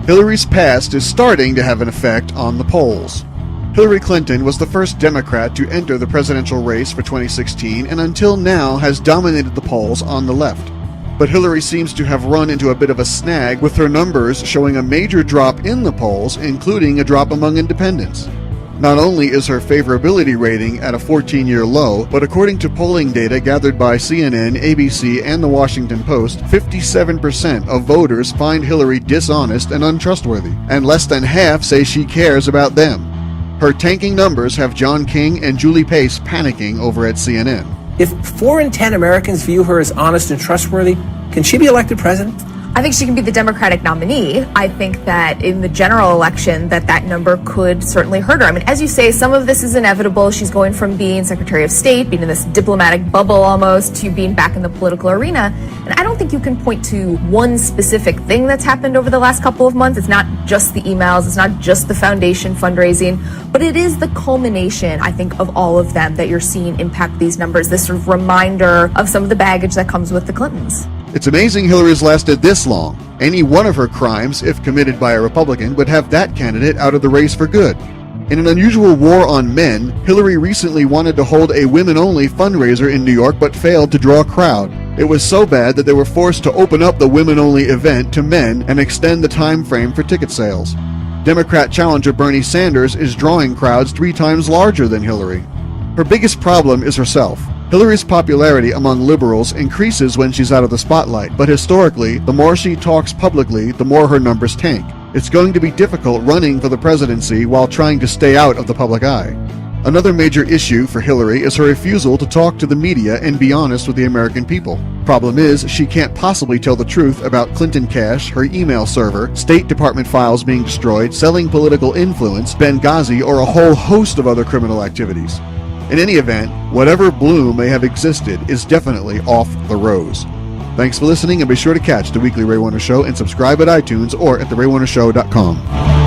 Hillary's past is starting to have an effect on the polls. Hillary Clinton was the first Democrat to enter the presidential race for 2016 and until now has dominated the polls on the left. But Hillary seems to have run into a bit of a snag with her numbers showing a major drop in the polls, including a drop among independents. Not only is her favorability rating at a 14-year low, but according to polling data gathered by CNN, ABC, and The Washington Post, 57% of voters find Hillary dishonest and untrustworthy, and less than half say she cares about them. Her tanking numbers have John King and Julie Pace panicking over at CNN. If 4 in 10 Americans view her as honest and trustworthy, can she be elected president? I think she can be the Democratic nominee. I think that in the general election that number could certainly hurt her. I mean, as you say, some of this is inevitable. She's going from being Secretary of State, being in this diplomatic bubble almost, to being back in the political arena. And I don't think you can point to one specific thing that's happened over the last couple of months. It's not just the emails. It's not just the foundation fundraising. But it is the culmination, I think, of all of them that you're seeing impact these numbers. This sort of reminder of some of the baggage that comes with the Clintons. It's amazing Hillary's lasted this long. Any one of her crimes, if committed by a Republican, would have that candidate out of the race for good. In an unusual war on men, Hillary recently wanted to hold a women-only fundraiser in New York but failed to draw a crowd. It was so bad that they were forced to open up the women-only event to men and extend the time frame for ticket sales. Democrat challenger Bernie Sanders is drawing crowds 3 times larger than Hillary. Her biggest problem is herself. Hillary's popularity among liberals increases when she's out of the spotlight, but historically, the more she talks publicly, the more her numbers tank. It's going to be difficult running for the presidency while trying to stay out of the public eye. Another major issue for Hillary is her refusal to talk to the media and be honest with the American people. Problem is, she can't possibly tell the truth about Clinton cash, her email server, State Department files being destroyed, selling political influence, Benghazi, or a whole host of other criminal activities. In any event, whatever bloom may have existed is definitely off the rose. Thanks for listening, and be sure to catch The Weekly Ray Warner Show and subscribe at iTunes or at theraywarnershow.com.